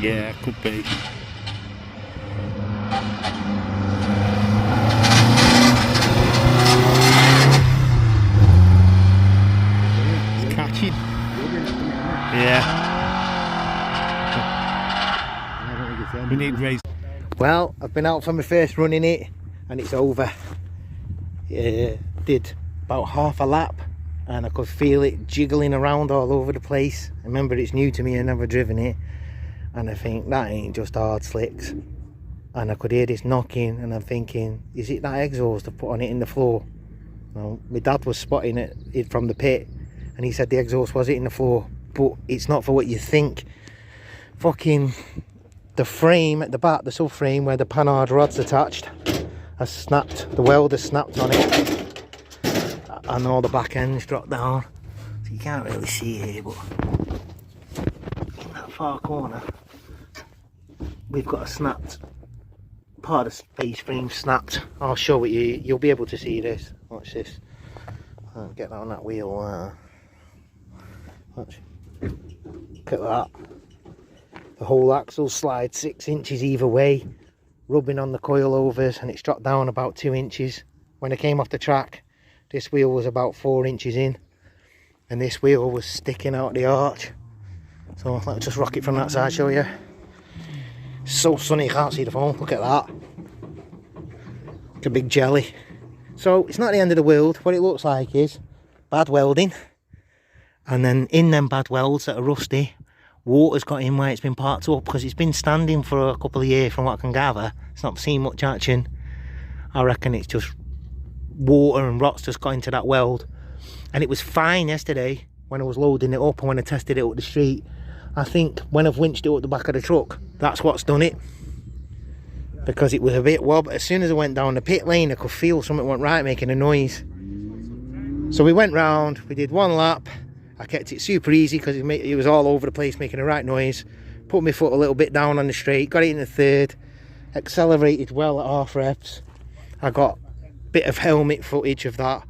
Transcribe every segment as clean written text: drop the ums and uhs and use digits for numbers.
Yeah, could be. It's catching. Yeah. We need race. Well, I've been out for my first run in it and it's over. Did about half a lap and I could feel it jiggling around all over the place. Remember, it's new to me, I've never driven it, and I think that ain't just hard slicks. And I could hear this knocking and I'm thinking, is it that exhaust I've put on it in the floor? Well, my dad was spotting it from the pit and he said the exhaust was hitting the floor, but it's not for what you think. Fucking the frame at the back, the subframe where the panhard rod's attached, has snapped. The weld has snapped on it and all the back ends dropped down, so you can't really see here, but in that far corner we've got a snapped part of the base frame snapped. I'll show it you, you'll be able to see this. Watch this. I'll get that on that wheel. Watch. Look at that. The whole axle slides 6 inches either way, rubbing on the coilovers, and it's dropped down about 2 inches. When I came off the track, this wheel was about 4 inches in, and this wheel was sticking out the arch. So let's just rock it from that side, show you. It's so sunny you can't see the phone. Look at that. It's a big jelly. So it's not the end of the world. What it looks like is bad welding, and then in them bad welds that are rusty, water's got in where it's been parked up, because it's been standing for a couple of years from what I can gather. It's not seen much action. I reckon it's just water and rot's just got into that weld. And it was fine yesterday when I was loading it up and when I tested it up the street. I think when I've winched it up the back of the truck, that's what's done it, because it was a bit wobbly. As soon as I went down the pit lane, I could feel something went right, making a noise. So we went round, we did one lap. I kept it super easy because it was all over the place, making the right noise. Put my foot a little bit down on the straight, got it in the third, accelerated well at half reps. I got a bit of helmet footage of that,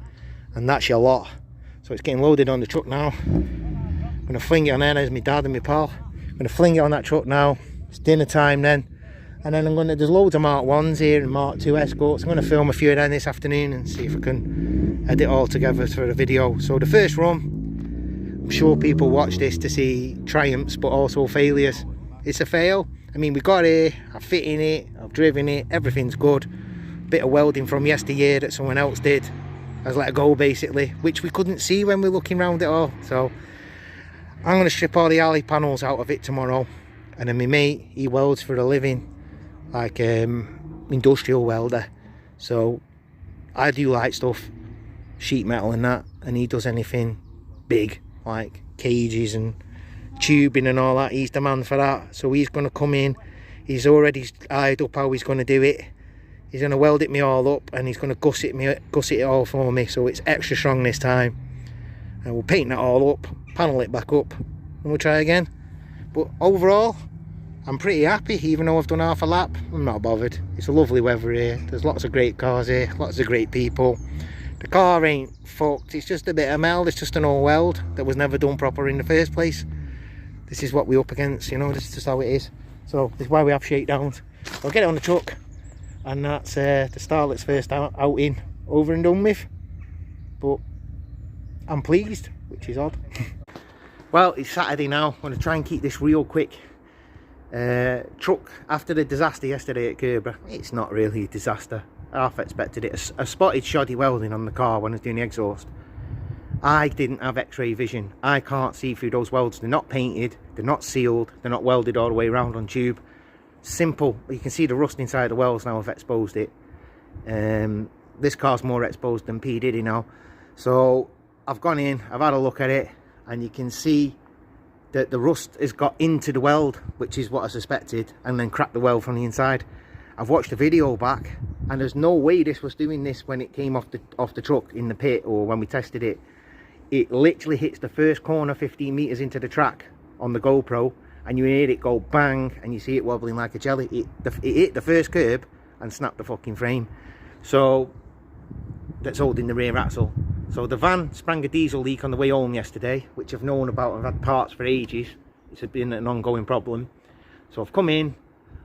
and that's your lot. So it's getting loaded on the truck now. I'm going to fling it on there. There's my dad and my pal. I'm going to fling it on that truck now. It's dinner time then. And then there's loads of Mark 1s here and Mark 2 Escorts. I'm going to film a few of them this afternoon and see if I can edit all together for a video. So the first run, I'm sure people watch this to see triumphs but also failures. It's a fail. I mean, we got here, I've fit in it, I've driven it, everything's good. Bit of welding from yesteryear that someone else did, I was let go basically, which we couldn't see when we were looking around it all. So I'm going to strip all the alley panels out of it tomorrow, and then my mate, he welds for a living, like industrial welder. So I do light stuff, sheet metal and that, and he does anything big like cages and tubing and all that. He's the man for that. So he's going to come in, he's already eyed up how he's going to do it. He's going to weld it me all up, and he's going to gusset it all for me, so it's extra strong this time. And we'll paint that all up, panel it back up, and we'll try again. But overall, I'm pretty happy. Even though I've done half a lap, I'm not bothered. It's a lovely weather here, there's lots of great cars here, lots of great people. The car ain't fucked, it's just a bit of meld, it's just an old weld that was never done proper in the first place. This is what we're up against, you know, this is just how it is. So this is why we have shakedowns. I'll get it on the truck, and that's the Starlet's first outing over and done with. But I'm pleased, which is odd. Well, it's Saturday now. I'm going to try and keep this real quick. Truck, after the disaster yesterday at Kerb, it's not really a disaster. I half expected it. I spotted shoddy welding on the car when I was doing the exhaust. I didn't have x-ray vision. I can't see through those welds. They're not painted, they're not sealed, they're not welded all the way around on tube. Simple. You can see the rust inside the welds now. I've exposed it. This car's more exposed than P Diddy now. So I've gone in, I've had a look at it, and you can see that the rust has got into the weld, which is what I suspected, and then cracked the weld from the inside. I've watched the video back, and there's no way this was doing this when it came off the truck in the pit, or when we tested it. It literally hits the first corner 15 meters into the track on the GoPro, and you hear it go bang, and you see it wobbling like a jelly. It hit the first curb and snapped the fucking frame. So that's holding the rear axle. So the van sprang a diesel leak on the way home yesterday, which I've known about. I've had parts for ages. It's been an ongoing problem. So I've come in,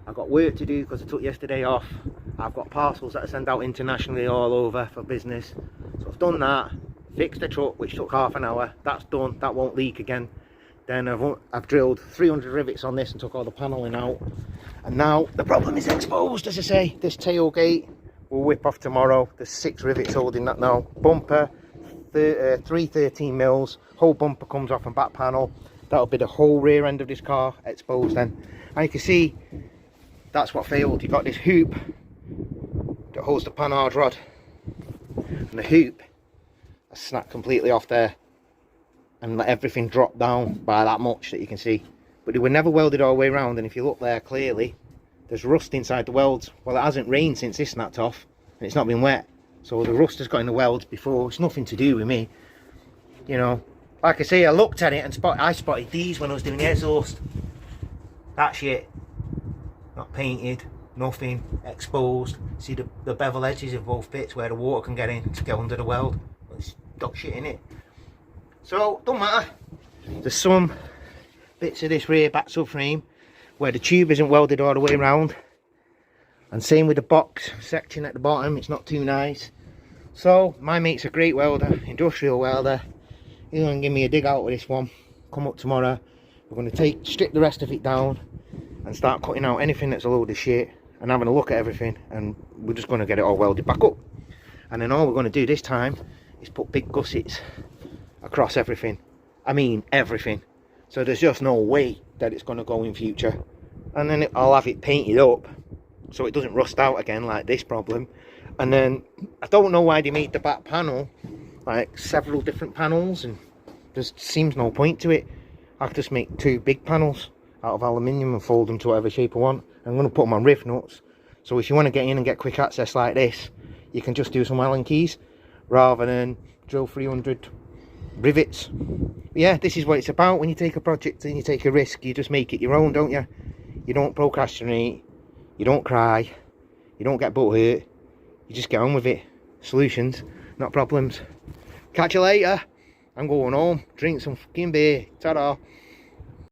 I've got work to do because I took yesterday off. I've got parcels that I send out internationally all over for business. So I've done that, fixed the truck, which took half an hour. That's done, that won't leak again. Then I've drilled 300 rivets on this and took all the paneling out. And now the problem is exposed, as I say. This tailgate will whip off tomorrow. There's 6 rivets holding that now. Bumper, 3 13 mils. Whole bumper comes off and back panel. That'll be the whole rear end of this car exposed then. And you can see that's what failed. You've got this hoop that holds the panhard rod. And the hoop has snapped completely off there. And let everything drop down by that much that you can see. But they were never welded all the way around, and if you look there clearly, there's rust inside the welds. Well, it hasn't rained since this snapped off, and it's not been wet. So the rust has got in the welds before. It's nothing to do with me. You know, like I say, I looked at it and I spotted these when I was doing the exhaust. That shit. Not painted, nothing, exposed. See the bevel edges of both bits where the water can get in to go under the weld. It's dog shit in it. So, don't matter. There's some bits of this rear back subframe where the tube isn't welded all the way around. And same with the box section at the bottom, it's not too nice. So, my mate's a great welder, industrial welder. He's going to give me a dig out with this one. Come up tomorrow. We're going to strip the rest of it down and start cutting out anything that's a load of shit and having a look at everything. And we're just going to get it all welded back up. And then all we're going to do this time is put big gussets across everything. I mean everything. So there's just no way that it's going to go in future. And then I'll have it painted up so it doesn't rust out again like this problem. And then I don't know why they made the back panel like several different panels, and there seems no point to it. I could just make 2 big panels out of aluminium and fold them to whatever shape I want. I'm going to put them on riv nuts, so if you want to get in and get quick access like this, you can just do some Allen keys rather than drill 300 rivets. Yeah, this is what it's about. When you take a project and you take a risk, you just make it your own, don't you? You don't procrastinate, you don't cry, you don't get butt hurt, you just get on with it. Solutions, not problems. Catch you later. I'm going home, drink some fucking beer. Ta-da.